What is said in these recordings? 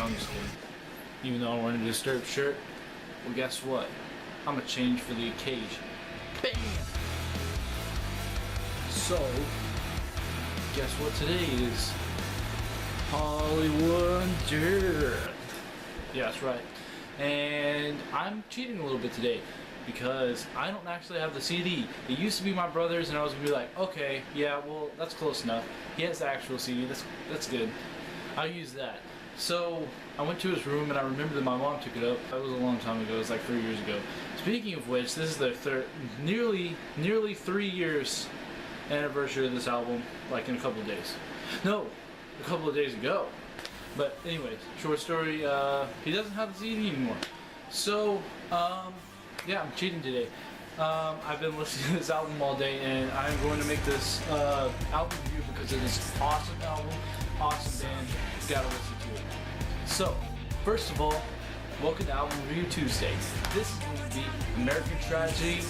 No, I'm just kidding. Even though I'm wearing a Disturbed shirt, well, guess what? I'm gonna change for the occasion. Bam! So, guess what today is? Hollywood Undead. Yeah, that's right. And I'm cheating a little bit today because I don't actually have the CD. It used to be my brother's, and I was gonna be like, okay, yeah, well, that's close enough. He has the actual CD. That's good. I'll use that. So I went to his room, and I remember that my mom took it up. That was a long time ago. It was like 3 years ago. Speaking of which, this is their nearly 3 years anniversary of this album, like in a couple of days. No, a couple of days ago. But anyways, short story, he doesn't have the CD anymore. So, yeah, I'm cheating today. I've been listening to this album all day, and I'm going to make this album review because it is an awesome album, awesome band. You gotta listen to it. So, first of all, welcome to Album Review Tuesday. This is going to be American Tragedy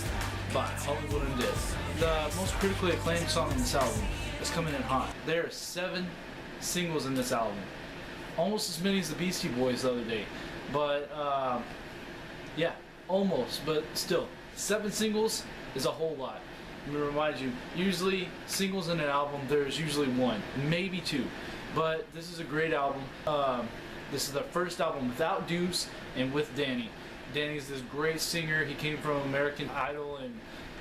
by Hollywood Undead. The most critically acclaimed song in this album is coming in hot. There are 7 singles in this album. Almost as many as the Beastie Boys the other day. But, yeah, almost, but still. 7 singles is a whole lot. Let me remind you, usually singles in an album, there's usually 1, maybe 2. But this is a great album. This is the first album without Deuce and with Danny. Danny's this great singer. He came from American Idol, and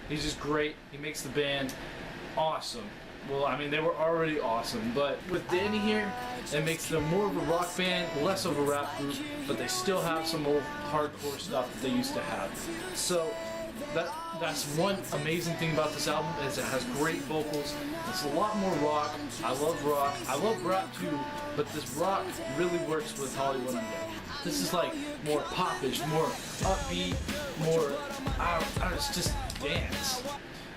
he's just great. He makes the band awesome. Well, I mean, they were already awesome, but with Danny here, it makes them more of a rock band, less of a rap group, but they still have some old hardcore stuff that they used to have. So that's one amazing thing about this album, is it has great vocals. It's a lot more rock. I love rock. I love rap too, but this rock really works with Hollywood Undead. This is like more popish, more upbeat, more, I don't know, it's just dance.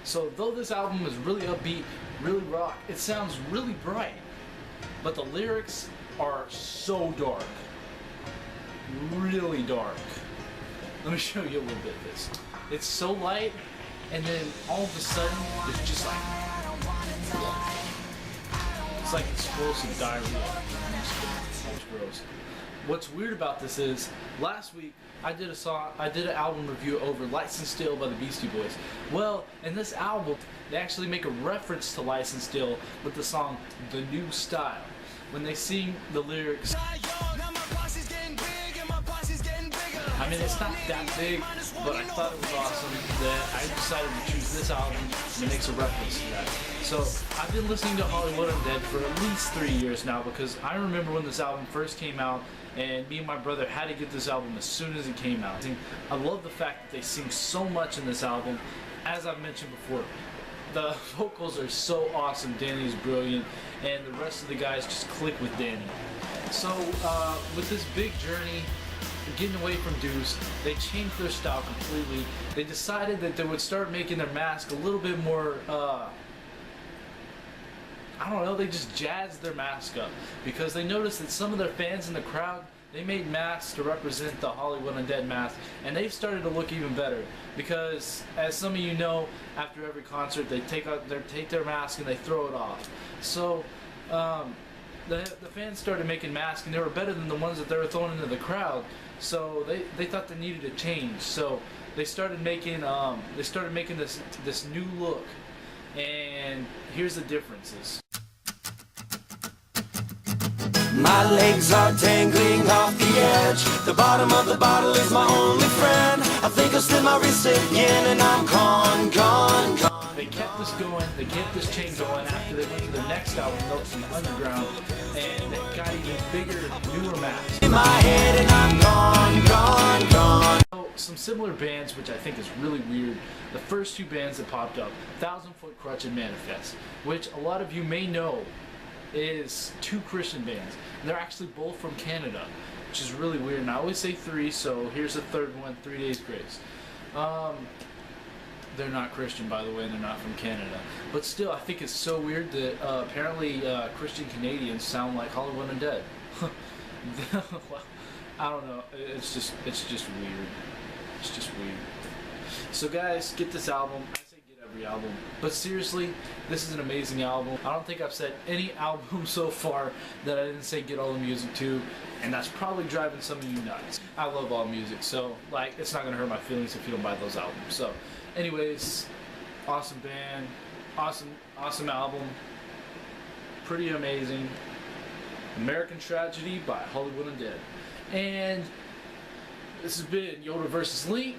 So though this album is really upbeat, really rock, it sounds really bright, but the lyrics are so dark, really dark. Let me show you a little bit of this. It's so light, and then all of a sudden, it's just like, it's like explosive diarrhea. That's gross. What's weird about this is, last week I did an album review over License Still by the Beastie Boys. Well, in this album, they actually make a reference to License Still with the song The New Style. When they sing the lyrics, I mean, it's not that big, but I thought it was awesome that I decided to choose this album and it makes a reference to that. So I've been listening to Hollywood Undead for at least 3 years now, because I remember when this album first came out, and me and my brother had to get this album as soon as it came out. I love the fact that they sing so much in this album. As I've mentioned before, the vocals are so awesome. Danny's brilliant, and the rest of the guys just click with Danny. So with this big journey, getting away from Deuce, they changed their style completely. They decided that they would start making their mask a little bit more, I don't know, they just jazzed their mask up, because they noticed that some of their fans in the crowd, they made masks to represent the Hollywood Undead mask, and they've started to look even better, because as some of you know, after every concert they take their mask and they throw it off. So the fans started making masks, and they were better than the ones that they were throwing into the crowd. So they thought they needed a change. So they started making this new look, and here's the differences. My legs are dangling off the edge. The bottom of the bottle is my only friend. I think I'll slip my wrist again and I'm gone. They kept this going, they kept this chain going after they went to the next album, Notes in the Underground, and they got even bigger, newer masks. In my head and I'm gone. So, some similar bands, which I think is really weird. The first 2 bands that popped up, 1,000 Foot Crutch and Manifest, which a lot of you may know is 2 Christian bands. And they're actually both from Canada, which is really weird. And I always say 3, so here's the third one, 3 Days Grace. They're not Christian, by the way, and they're not from Canada. But still, I think it's so weird that apparently Christian Canadians sound like Hollywood Undead. Well, I don't know. It's just weird. It's just weird. So guys, get this album. I say get every album. But seriously, this is an amazing album. I don't think I've said any album so far that I didn't say get all the music to, and that's probably driving some of you nuts. I love all music, so like it's not gonna hurt my feelings if you don't buy those albums. So anyways, awesome band, awesome album, pretty amazing. American Tragedy by Hollywood Undead. And this has been YodaVsLink,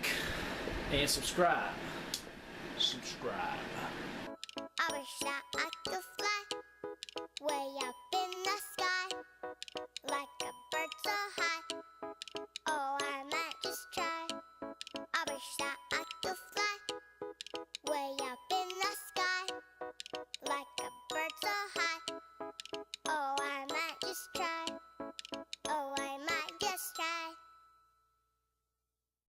and subscribe. I wish that I could fly way up in